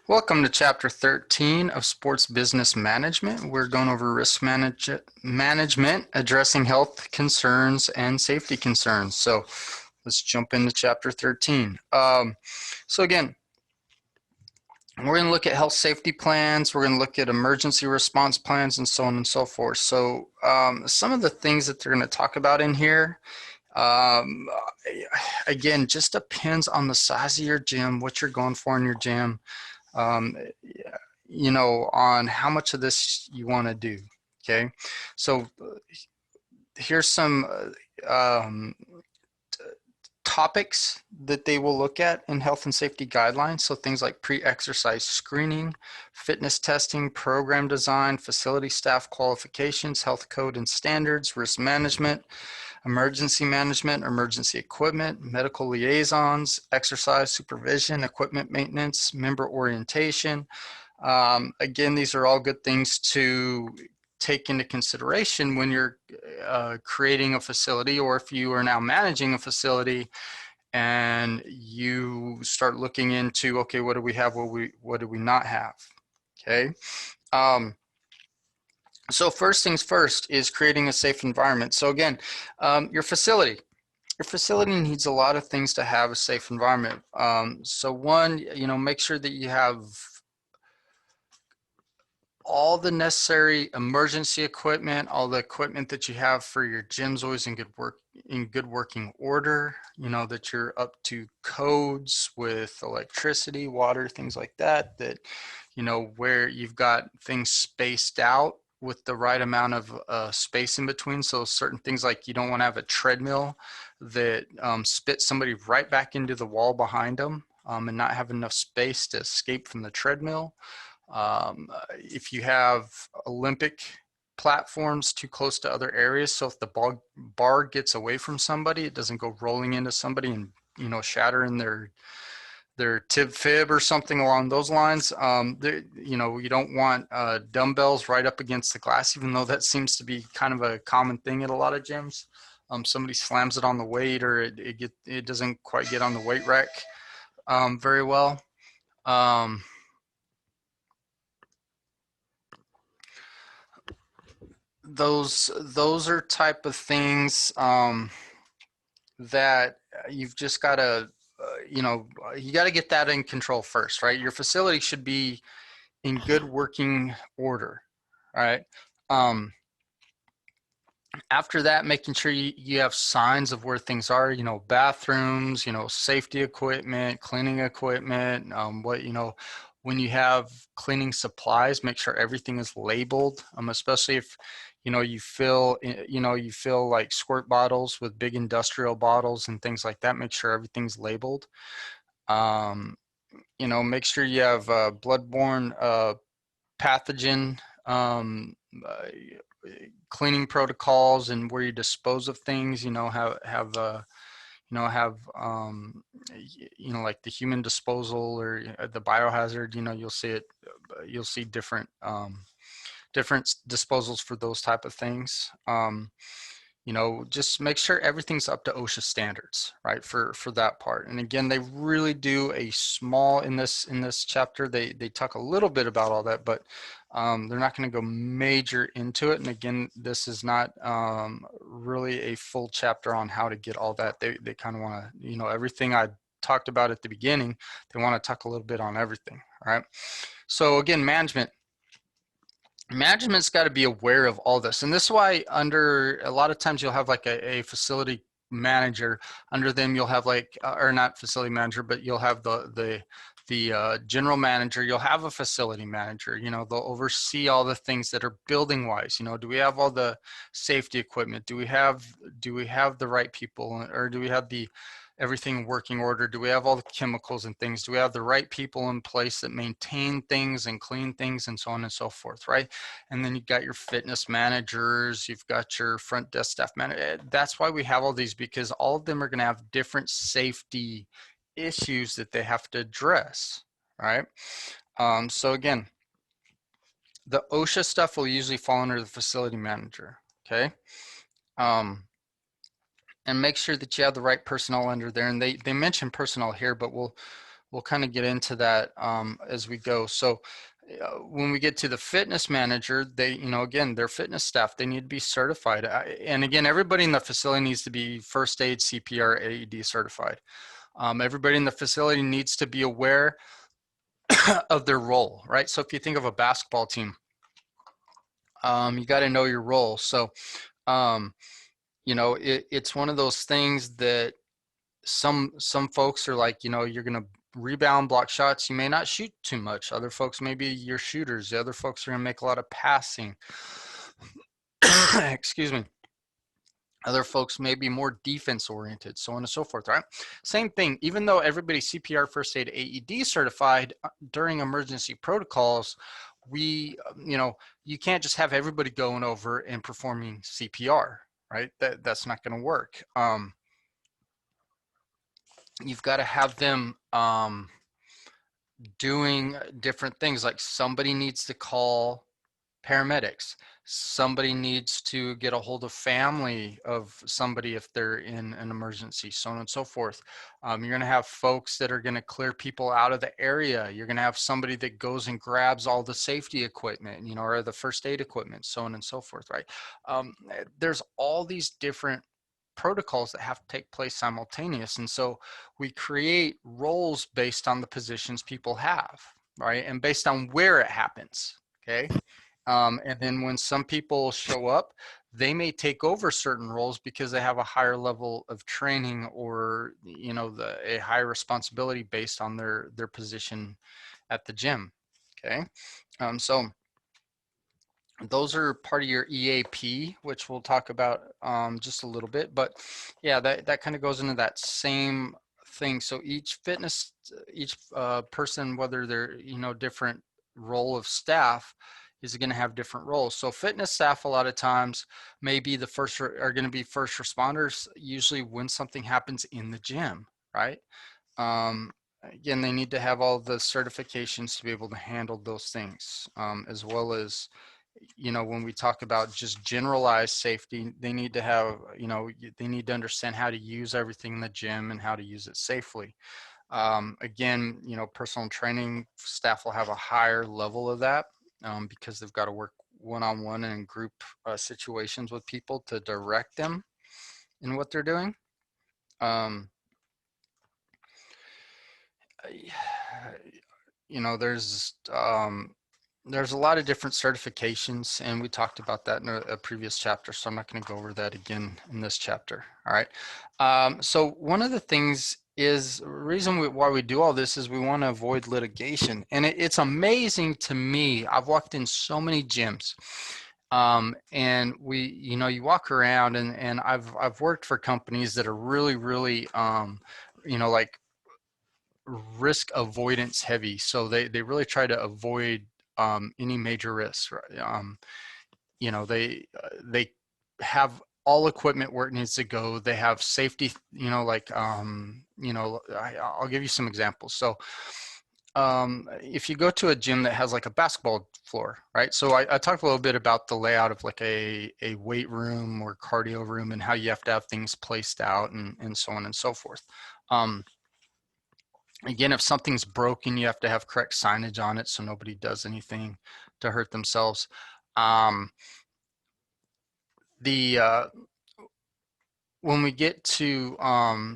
Welcome to Chapter 13 of Sports Business Management. We're going over risk management, addressing health concerns and safety concerns. So let's jump into Chapter 13. So again, we're going to look at health safety plans. We're going to look at emergency response plans and so on and so forth. So some of the things that they're going to talk about in here, again, just depends on the size of your gym, what you're going for in your gym. Um, on how much of this you want to do. Okay, so here's some topics that they will look at in health and safety guidelines. So things like pre-exercise screening, fitness testing, program design, facility staff qualifications, health code and standards, risk management, emergency management, emergency equipment, medical liaisons, exercise supervision, equipment maintenance, member orientation. Again, these are all good things to take into consideration when you're creating a facility, or if you are now managing a facility and you start looking into, okay, what do we have, what do we not have? Okay. So first things first is creating a safe environment. So again, your facility needs a lot of things to have a safe environment. So one, make sure that you have all the necessary emergency equipment, all the equipment that you have for your gym's always in good working order, that you're up to codes with electricity, water, things like that, where you've got things spaced out with the right amount of space in between. So certain things, like you don't want to have a treadmill that spits somebody right back into the wall behind them, and not have enough space to escape from the treadmill. If you have Olympic platforms too close to other areas, so if the bar gets away from somebody, it doesn't go rolling into somebody and shattering their tib fib or something along those lines. You don't want dumbbells right up against the glass, even though that seems to be kind of a common thing at a lot of gyms. Somebody slams it on the weight, or it doesn't quite get on the weight rack very well. Those are type of things that you've just got to you got to get that in control first, right? Your facility should be in good working order, right? After that, making sure you have signs of where things are, bathrooms, safety equipment, cleaning equipment, when you have cleaning supplies, make sure everything is labeled, especially if you fill like squirt bottles with big industrial bottles and things like that. Make sure everything's labeled. Make sure you have bloodborne pathogen cleaning protocols, and where you dispose of things. Like the human disposal or the biohazard. You'll see different disposals for those type of things. Just make sure everything's up to OSHA standards, right? For that part. And again, they really do a small in this chapter. They talk a little bit about all that, but they're not going to go major into it. And again, this is not really a full chapter on how to get all that. They kind of want to, everything I talked about at the beginning, they want to talk a little bit on everything, right? So again, management's got to be aware of all this. And this is why under a lot of times you'll have like a facility manager. Under them you'll have like, or not facility manager, but you'll have the general manager. You'll have a facility manager. They'll oversee all the things that are building wise. Do we have all the safety equipment? Do we have the right people, or do we have everything in working order? Do we have all the chemicals and things? Do we have the right people in place that maintain things and clean things and so on and so forth, right? And then you've got your fitness managers, you've got your front desk staff manager. That's why we have all these, because all of them are going to have different safety issues that they have to address, right? So again, the OSHA stuff will usually fall under the facility manager, okay? And make sure that you have the right personnel under there. And they mention personnel here, but we'll we'll kind of get into that as we go. So when we get to the fitness manager, they, you know, again, their fitness staff, they need to be certified. And again, everybody in the facility needs to be first aid, CPR, AED certified. Everybody in the facility needs to be aware of their role, right? So if you think of a basketball team, you got to know your role. So, you know, it's one of those things that some folks are like, you know, you're going to rebound, block shots. You may not shoot too much. Other folks, maybe you're shooters. The other folks are going to make a lot of passing. Excuse me. Other folks may be more defense oriented, so on and so forth, right? Same thing, even though everybody's CPR, first aid, AED certified during emergency protocols, we, you know, you can't just have everybody going over and performing CPR, right? That's not going to work. You've got to have them doing different things, like somebody needs to call paramedics. Somebody needs to get a hold of family of somebody if they're in an emergency, so on and so forth. You're going to have folks that are going to clear people out of the area. You're going to have somebody that goes and grabs all the safety equipment, you know, or the first aid equipment, so on and so forth, right? There's all these different protocols that have to take place simultaneous. And so we create roles based on the positions people have, right? And based on where it happens, okay? And then when some people show up, they may take over certain roles because they have a higher level of training, or, you know, a higher responsibility based on their position at the gym. Okay. So those are part of your EAP, which we'll talk about just a little bit, but yeah, that kind of goes into that same thing. So each person, whether they're, you know, different role of staff, is going to have different roles. So fitness staff, a lot of times, maybe are going to be first responders, usually when something happens in the gym, right? Again, they need to have all the certifications to be able to handle those things, as well as, you know, when we talk about just generalized safety, they need to have, you know, they need to understand how to use everything in the gym and how to use it safely. Again, you know, personal training staff will have a higher level of that because they've got to work one-on-one and in group situations with people to direct them in what they're doing. You know, there's a lot of different certifications, and we talked about that in a previous chapter, so I'm not going to go over that again in this chapter. All right. So one of the things is, the reason why we do all this is we want to avoid litigation. And it's amazing to me. I've walked in so many gyms, and you know, you walk around, and I've worked for companies that are really, really, you know, like risk avoidance heavy. So they really try to avoid any major risks. Right? You know, they have all equipment where it needs to go. They have safety, you know, like, you know, I'll give you some examples. So if you go to a gym that has like a basketball floor, right? So I talked a little bit about the layout of like a weight room or cardio room, and how you have to have things placed out, and so on and so forth. Again, if something's broken, you have to have correct signage on it so nobody does anything to hurt themselves. When we get to,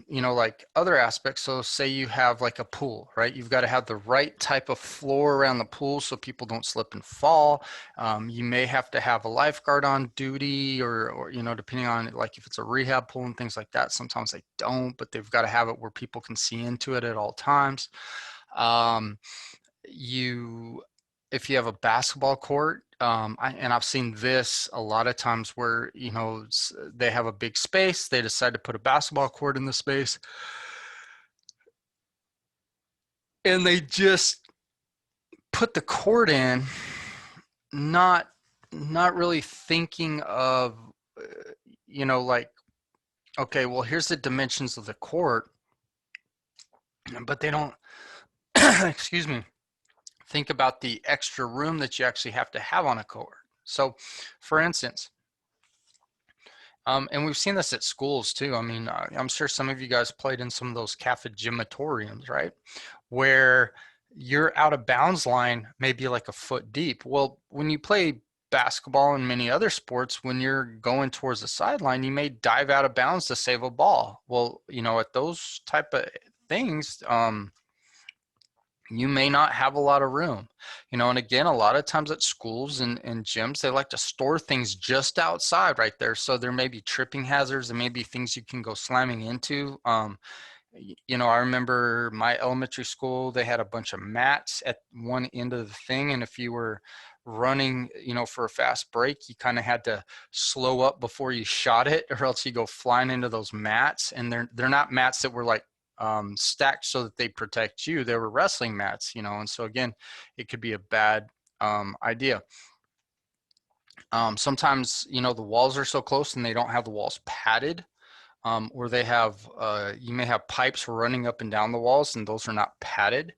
you know, like other aspects, so say you have like a pool, right? You've got to have the right type of floor around the pool so people don't slip and fall. You may have to have a lifeguard on duty, or, you know, depending on, like, if it's a rehab pool and things like that, sometimes they don't, but they've got to have it where people can see into it at all times. If you have a basketball court, and I've seen this a lot of times where, you know, they have a big space, they decide to put a basketball court in the space, and they just put the court in, not really thinking of, you know, like, okay, well, here's the dimensions of the court, but they don't, excuse me, think about the extra room that you actually have to have on a court. So, for instance, and we've seen this at schools too. I mean, I'm sure some of you guys played in some of those cafegimatoriums, right? where your out of bounds line may be like a foot deep. Well, when you play basketball and many other sports, when you're going towards the sideline, you may dive out of bounds to save a ball. Well, at those type of things, you may not have a lot of room, and again, a lot of times at schools and gyms, they like to store things just outside right there. So there may be tripping hazards, there may be things you can go slamming into. I remember my elementary school, they had a bunch of mats at one end of the thing. And if you were running, for a fast break, you kind of had to slow up before you shot it, or else you go flying into those mats. And they're not mats that were like stacked so that they protect you. They were wrestling mats, and so again, it could be a bad idea. Sometimes, the walls are so close and they don't have the walls padded. Or they have, you may have pipes running up and down the walls, and those are not padded.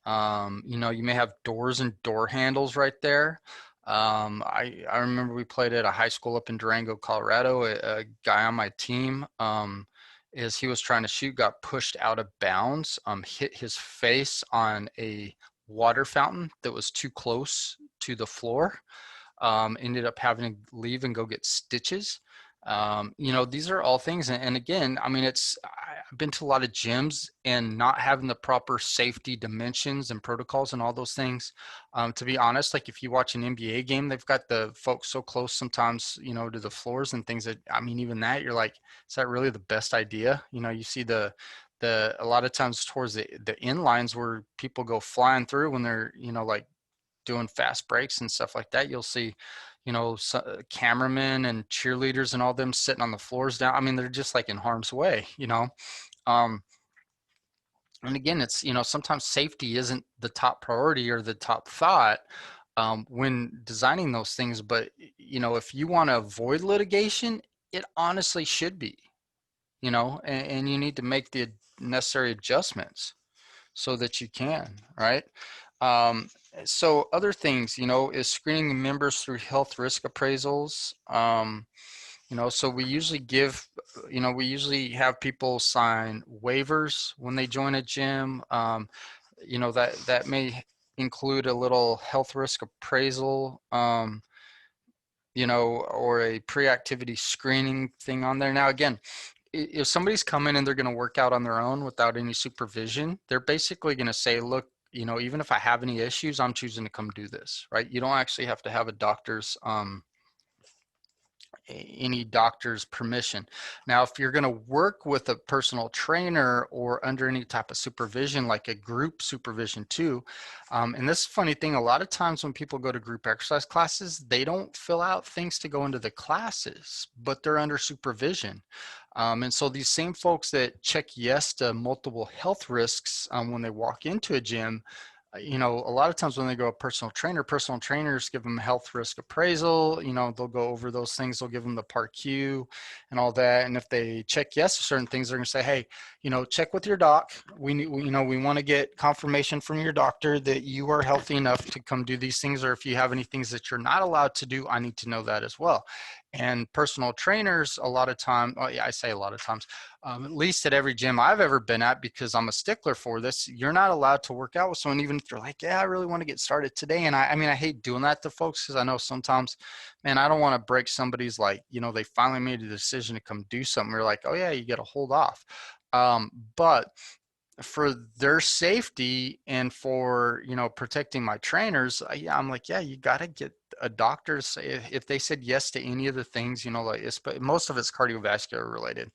You may have doors and door handles right there. I remember we played at a high school up in Durango, Colorado. A guy on my team, as he was trying to shoot, got pushed out of bounds, hit his face on a water fountain that was too close to the floor. Ended up having to leave and go get stitches. These are all things. And again, I mean, I've been to a lot of gyms, and not having the proper safety dimensions and protocols and all those things. To be honest, like if you watch an NBA game, they've got the folks so close sometimes, to the floors and things that, I mean, even that, you're like, is that really the best idea? You see a lot of times towards the end lines where people go flying through when they're, like doing fast breaks and stuff like that. You'll see, cameramen and cheerleaders and all them sitting on the floors down. I mean, they're just like in harm's way. Um, and again, it's, sometimes safety isn't the top priority or the top thought when designing those things. But, if you want to avoid litigation, it honestly should be, and you need to make the necessary adjustments so that you can, right? Um, so other things, is screening members through health risk appraisals. So we usually have people sign waivers when they join a gym. That may include a little health risk appraisal, or a pre-activity screening thing on there. Now, again, if somebody's coming and they're going to work out on their own without any supervision, they're basically going to say, look, even if I have any issues, I'm choosing to come do this, right? You don't actually have to have any doctor's permission. Now, if you're going to work with a personal trainer or under any type of supervision, like a group supervision too, and this funny thing, a lot of times when people go to group exercise classes, they don't fill out things to go into the classes, but they're under supervision. And so these same folks that check yes to multiple health risks when they walk into a gym, a lot of times when they go a personal trainers give them health risk appraisal. They'll go over those things. They'll give them the Part Q and all that. And if they check yes to certain things, they're going to say, hey, check with your doc. We want to get confirmation from your doctor that you are healthy enough to come do these things. Or if you have any things that you're not allowed to do, I need to know that as well. And personal trainers, a lot of time, I say a lot of times, at least at every gym I've ever been at, because I'm a stickler for this, you're not allowed to work out with someone, even if they're like, yeah, I really want to get started today. And I mean, I hate doing that to folks, because I know sometimes, man, I don't want to break somebody's, like, they finally made a decision to come do something. We're like, oh yeah, you got to hold off. But for their safety and for, protecting my trainers, I'm like, yeah, you got to get a doctor. If they said yes to any of the things, like most of it's cardiovascular related.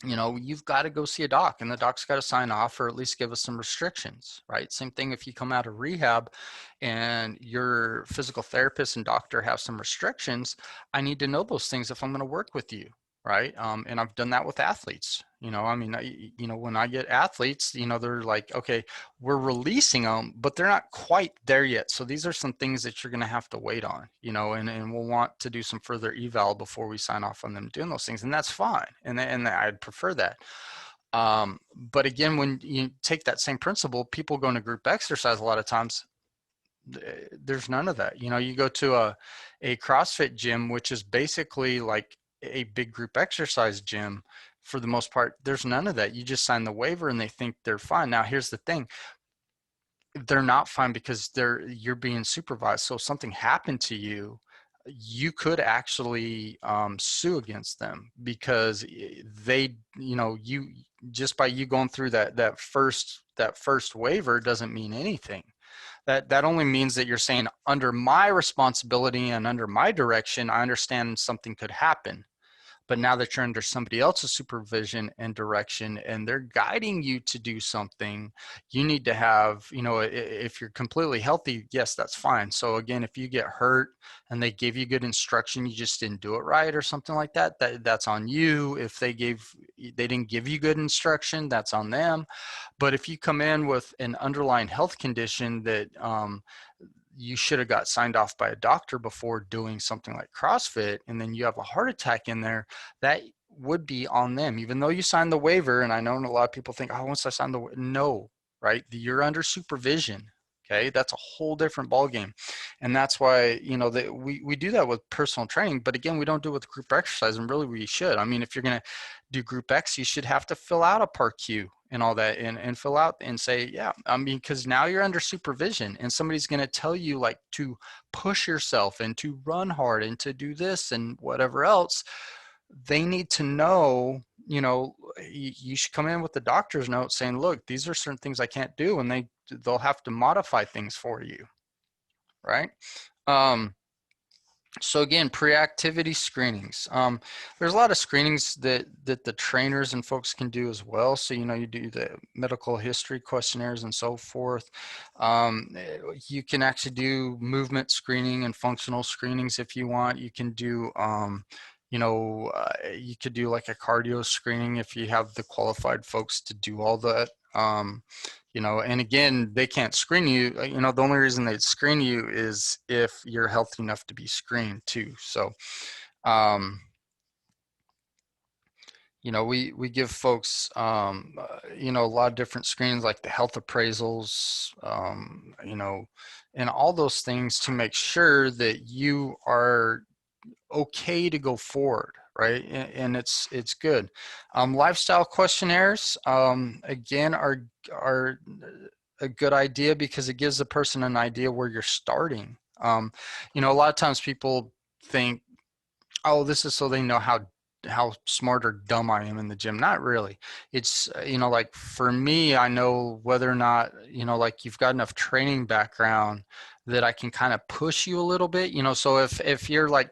You've got to go see a doc, and the doc's got to sign off or at least give us some restrictions, right? Same thing if you come out of rehab and your physical therapist and doctor have some restrictions. I need to know those things if I'm going to work with you, right? And I've done that with athletes. When I get athletes, they're like, okay, we're releasing them, but they're not quite there yet. So these are some things that you're going to have to wait on, and we'll want to do some further eval before we sign off on them doing those things. And that's fine. And I'd prefer that. But again, when you take that same principle, people go into group exercise a lot of times, there's none of that. You go to a CrossFit gym, which is basically like a big group exercise gym. for the most part, there's none of that. You just sign the waiver and they think they're fine. Now, here's the thing. They're not fine because you're being supervised. So if something happened to you, you could actually sue against them because they, you just by you going through that first waiver doesn't mean anything. That only means that you're saying under my responsibility and under my direction, I understand something could happen. But now that you're under somebody else's supervision and direction and they're guiding you to do something, you need to have, if you're completely healthy, yes, that's fine. So again, if you get hurt and they gave you good instruction, you just didn't do it right or something like that, that's on you. If they didn't give you good instruction, that's on them. But if you come in with an underlying health condition that you should have got signed off by a doctor before doing something like CrossFit, and then you have a heart attack in there, that would be on them, even though you signed the waiver. And I know a lot of people think, oh, once I signed the no, right? You're under supervision. Okay, that's a whole different ballgame, and that's why that we do that with personal training. But again, we don't do it with group exercise, and really we should. I mean, if you're going to do group X, you should have to fill out a PAR-Q and all that, and fill out and say, yeah, I mean, because now you're under supervision, and somebody's going to tell you like to push yourself and to run hard and to do this and whatever else. They need to know, you should come in with the doctor's note saying, look, these are certain things I can't do, and they'll have to modify things for you, right? So again, pre-activity screenings. There's a lot of screenings that the trainers and folks can do as well. So you do the medical history questionnaires and so forth. You can actually do movement screening and functional screenings if you want. You can do you could do like a cardio screening if you have the qualified folks to do all that. And again, they can't screen you. The only reason they'd screen you is if you're healthy enough to be screened too. So, we give folks, a lot of different screens like the health appraisals, and all those things to make sure that you are okay to go forward, right? And it's good. Lifestyle questionnaires, again, are a good idea because it gives the person an idea where you're starting. A lot of times people think, oh, this is so they know how smart or dumb I am in the gym. Not really. It's, like for me, I know whether or not, like you've got enough training background that I can kind of push you a little bit, so if you're like,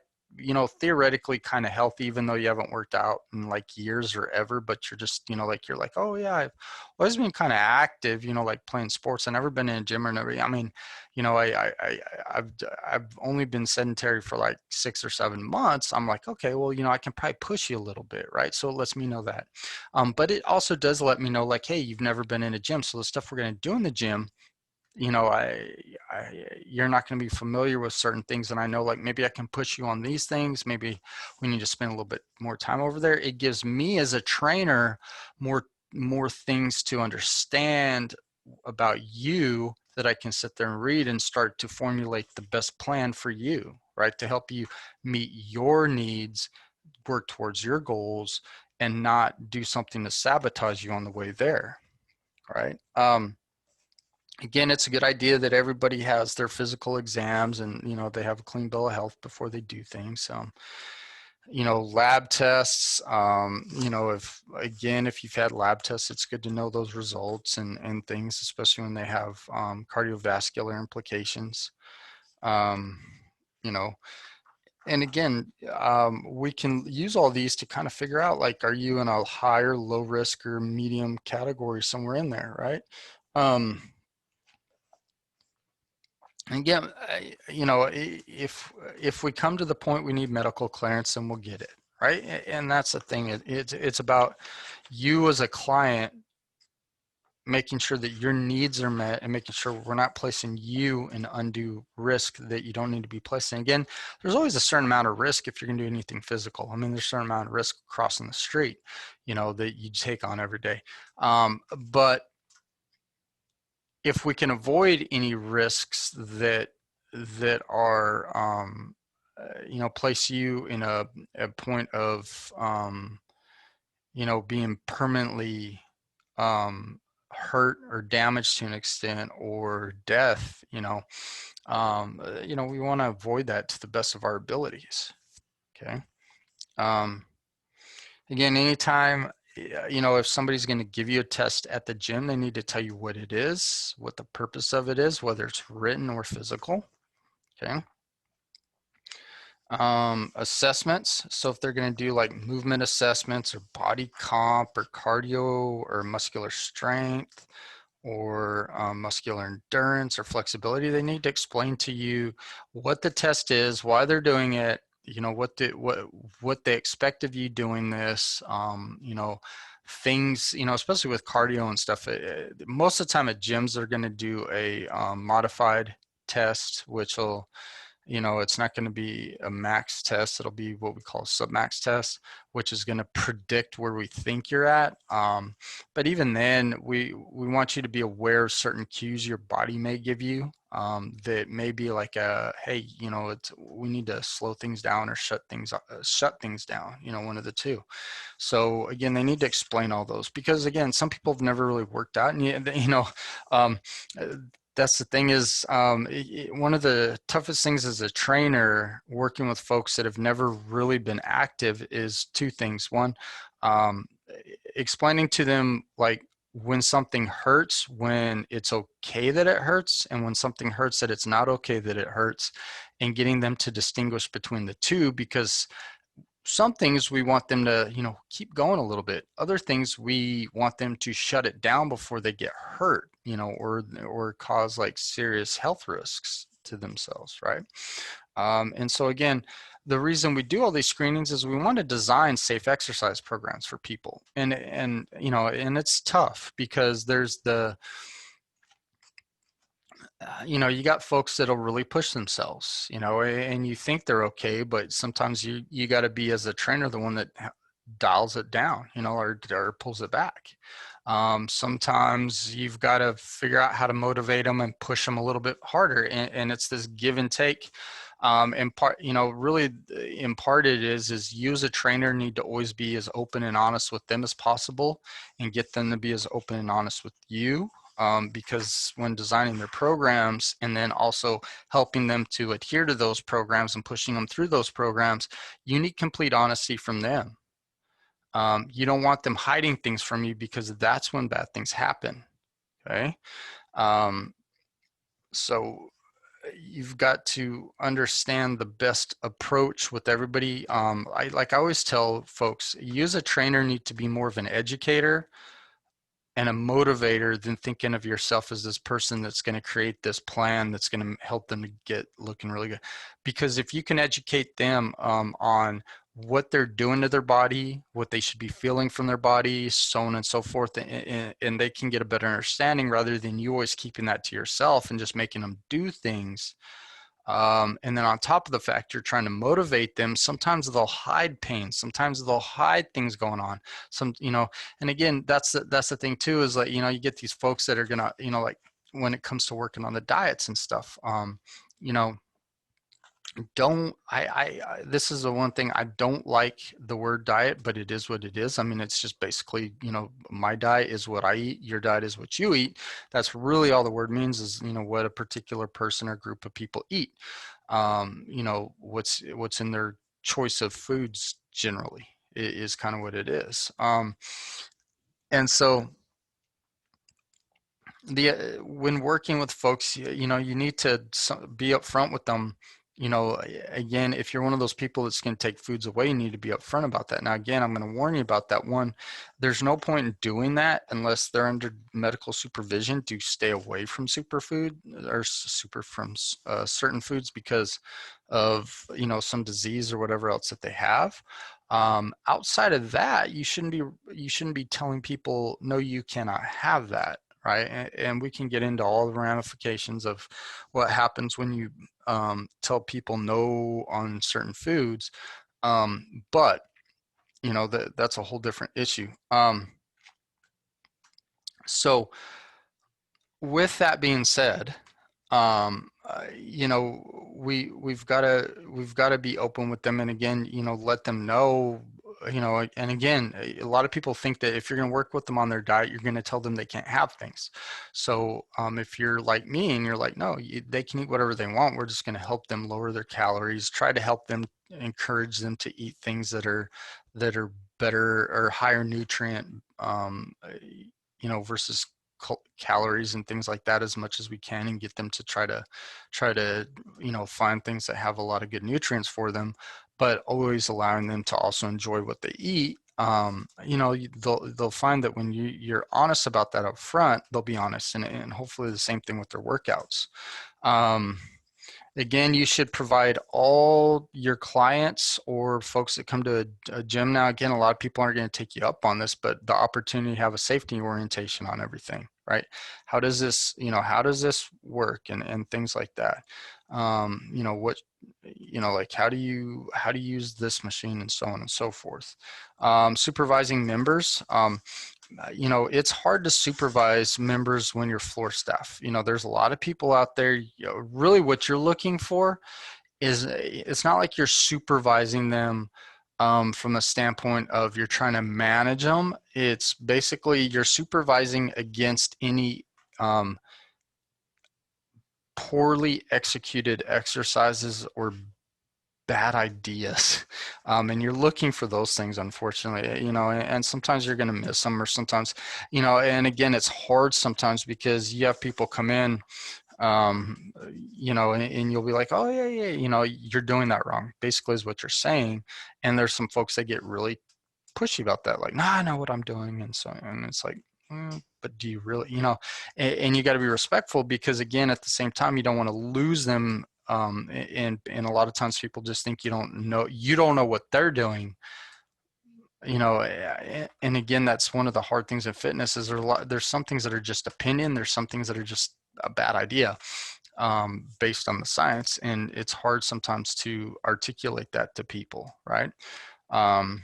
theoretically kind of healthy, even though you haven't worked out in like years or ever, but you're just, you're like, oh yeah, I've always been kind of active, like playing sports. I've never been in a gym or never, I mean, I've only been sedentary for like 6 or 7 months. I'm like, okay, well, I can probably push you a little bit, right? So it lets me know that. But it also does let me know like, hey, you've never been in a gym. So the stuff we're going to do in the gym, you're not going to be familiar with certain things. And I know like, maybe I can push you on these things. Maybe we need to spend a little bit more time over there. It gives me as a trainer more things to understand about you that I can sit there and read and start to formulate the best plan for you, right? To help you meet your needs, work towards your goals, and not do something to sabotage you on the way there, right? Again, it's a good idea that everybody has their physical exams and, they have a clean bill of health before they do things. Lab tests, if you've had lab tests, it's good to know those results and things, especially when they have cardiovascular implications. And again, we can use all these to kind of figure out, like, are you in a high or low risk or medium category somewhere in there, right? Again, if we come to the point we need medical clearance, then we'll get it, right? And that's the thing. It's about you as a client making sure that your needs are met and making sure we're not placing you in undue risk that you don't need to be placing. Again, there's always a certain amount of risk if you're going to do anything physical. I mean, there's a certain amount of risk crossing the street, that you take on every day. But if we can avoid any risks that are place you in a point of you know, being permanently hurt or damaged to an extent, or death, you know, we want to avoid that to the best of our abilities. Okay. Again, anytime, you know, if somebody's going to give you a test at the gym, they need to tell you what it is, what the purpose of it is, whether it's written or physical. Okay. Assessments. So if they're going to do like movement assessments or body comp or cardio or muscular strength or muscular endurance or flexibility, they need to explain to you what the test is, why they're doing it, you know, what they expect of you doing this, you know, things, you know, especially with cardio and stuff. Most of the time at gyms, they're going to do a modified test, which will, you know, it's not going to be a max test. It'll be what we call a submax test, which is going to predict where we think you're at. But even then, we want you to be aware of certain cues your body may give you, that may be like a, hey, you know, we need to slow things down or shut things down. You know, one of the two. So again, they need to explain all those, because again, some people have never really worked out, and you know, um, that's the thing is, one of the toughest things as a trainer working with folks that have never really been active is two things. One, explaining to them like when something hurts, when it's okay that it hurts, and when something hurts that it's not okay that it hurts, and getting them to distinguish between the two, because some things we want them to, you know, keep going a little bit. Other things we want them to shut it down before they get hurt, you know, or cause like serious health risks to themselves, right? And so again, the reason we do all these screenings is we want to design safe exercise programs for people, and you know, and it's tough because there's the you know, you got folks that'll really push themselves, you know, and you think they're okay, but sometimes you got to be, as a trainer, the one that dials it down, you know, or pulls it back. Sometimes you've got to figure out how to motivate them and push them a little bit harder, and it's this give and take. And part, you know, really in part it is you as a trainer need to always be as open and honest with them as possible, and get them to be as open and honest with you, because when designing their programs and then also helping them to adhere to those programs and pushing them through those programs, you need complete honesty from them. You don't want them hiding things from you, because that's when bad things happen. Okay. Um, so you've got to understand the best approach with everybody. I always tell folks, you as a trainer need to be more of an educator and a motivator than thinking of yourself as this person that's going to create this plan that's going to help them to get looking really good. Because if you can educate them on what they're doing to their body, what they should be feeling from their body, so on and so forth, and they can get a better understanding, rather than you always keeping that to yourself and just making them do things. And then on top of the fact you're trying to motivate them, sometimes they'll hide pain, sometimes they'll hide things going on. Some, you know, and again, that's the thing too, is like, you know, you get these folks that are gonna, you know, like when it comes to working on the diets and stuff, you know, don't this is the one thing I don't like, the word diet, but it is what it is. I mean, it's just basically, you know, my diet is what I eat, your diet is what you eat. That's really all the word means, is, you know, what a particular person or group of people eat. You know, what's in their choice of foods generally is kind of what it is. And so the when working with folks, you know, you need to be upfront with them. You know, again, if you're one of those people that's going to take foods away, you need to be upfront about that. Now, again, I'm going to warn you about that. One, there's no point in doing that unless they're under medical supervision to stay away from superfood or from certain foods because of, you know, some disease or whatever else that they have. Outside of that, you shouldn't be telling people, no, you cannot have that. Right. And we can get into all the ramifications of what happens when you tell people no on certain foods. But, you know, that's a whole different issue. So with that being said, you know, we've got to be open with them, and again, you know, let them know you know, and again, a lot of people think that if you're going to work with them on their diet, you're going to tell them they can't have things. So if you're like me and you're like, no, they can eat whatever they want, we're just going to help them lower their calories, try to help them, encourage them to eat things that are better or higher nutrient, you know, versus calories and things like that as much as we can, and get them to try to you know, find things that have a lot of good nutrients for them, but always allowing them to also enjoy what they eat. You know, they'll find that when you're honest about that up front, they'll be honest, and hopefully the same thing with their workouts. Again, you should provide all your clients or folks that come to a gym. Now, again, a lot of people aren't going to take you up on this, but the opportunity to have a safety orientation on everything, right? How does this, you know, how does this work, and things like that. You know, what, you know, like how do you use this machine, and so on and so forth. Supervising members. You know, it's hard to supervise members when you're floor staff. You know, there's a lot of people out there. You know, really what you're looking for is, it's not like you're supervising them from a standpoint of you're trying to manage them. It's basically you're supervising against any poorly executed exercises or bad ideas, and you're looking for those things, unfortunately, you know, and sometimes you're going to miss them, or sometimes, you know, and again, it's hard sometimes because you have people come in, you know, and you'll be like, oh yeah, you know, you're doing that wrong, basically is what you're saying. And there's some folks that get really pushy about that, like, nah, I know what I'm doing. And so, and it's like, but do you really, you know, and you got to be respectful, because again, at the same time, you don't want to lose them. And a lot of times people just think you don't know what they're doing, you know. And again, that's one of the hard things in fitness, is there's some things that are just opinion, there's some things that are just a bad idea, based on the science, and it's hard sometimes to articulate that to people, right? um,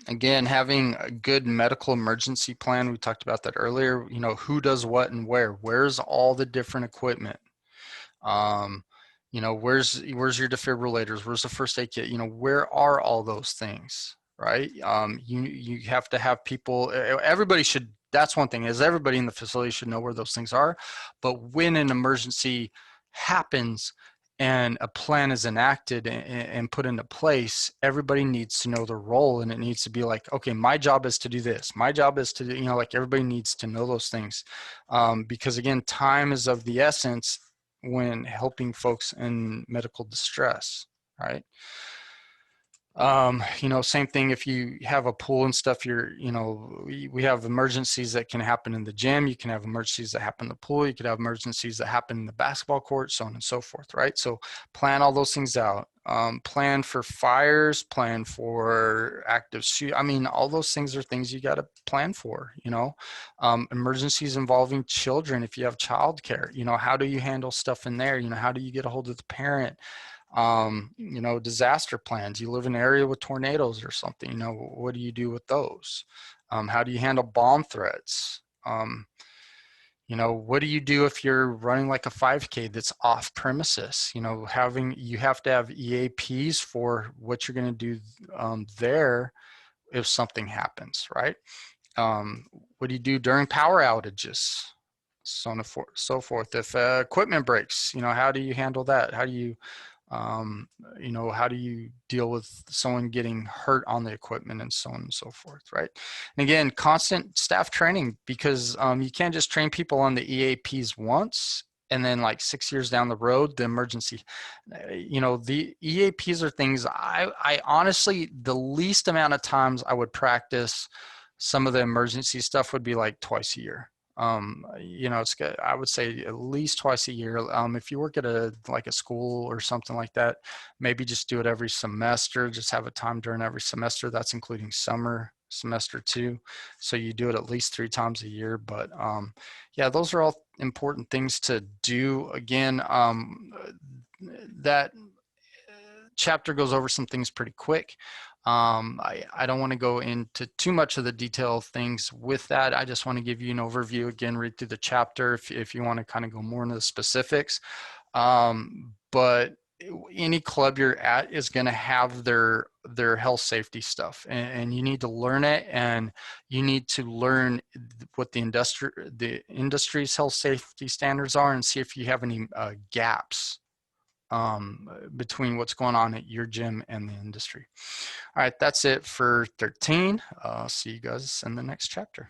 Again, having a good medical emergency plan, we talked about that earlier. You know, who does what and where's all the different equipment. um, you know, where's your defibrillators, where's the first aid kit, you know, where are all those things, right? You have to have people, everybody should, that's one thing, is everybody in the facility should know where those things are. But when an emergency happens and a plan is enacted and put into place, everybody needs to know their role, and it needs to be like, okay, my job is to do this, my job is to do, you know, like everybody needs to know those things, because again, time is of the essence when helping folks in medical distress, right? You know, same thing if you have a pool and stuff, you know, we have emergencies that can happen in the gym, you can have emergencies that happen in the pool, you could have emergencies that happen in the basketball court, so on and so forth, right? So plan all those things out. Plan for fires, plan for active shoot. I mean, all those things are things you got to plan for, you know. Emergencies involving children, if you have childcare, you know, how do you handle stuff in there? You know, how do you get a hold of the parent? You know, disaster plans. You live in an area with tornadoes or something, you know, what do you do with those? How do you handle bomb threats? You know, what do you do if you're running like a 5K that's off premises? You know, you have to have EAPs for what you're going to do there if something happens, right? What do you do during power outages? So on and so forth. If equipment breaks, you know, how do you handle that? How do you you know, how do you deal with someone getting hurt on the equipment, and so on and so forth, right? And again, constant staff training, because you can't just train people on the EAPs once and then like 6 years down the road, the emergency, you know, the EAPs are things I honestly, the least amount of times I would practice some of the emergency stuff would be like twice a year. You know, it's good, I would say at least twice a year. If you work at like a school or something like that, maybe just do it every semester, just have a time during every semester, that's including summer semester too, so you do it at least 3 times a year. But yeah, those are all important things to do. Again, that chapter goes over some things pretty quick. I don't want to go into too much of the detail of things with that. I just want to give you an overview. Again, read through the chapter if you want to kind of go more into the specifics. But any club you're at is going to have their health safety stuff, and you need to learn it, and you need to learn what the industry's health safety standards are, and see if you have any gaps between what's going on at your gym and the industry. All right, that's it for 13. See you guys in the next chapter.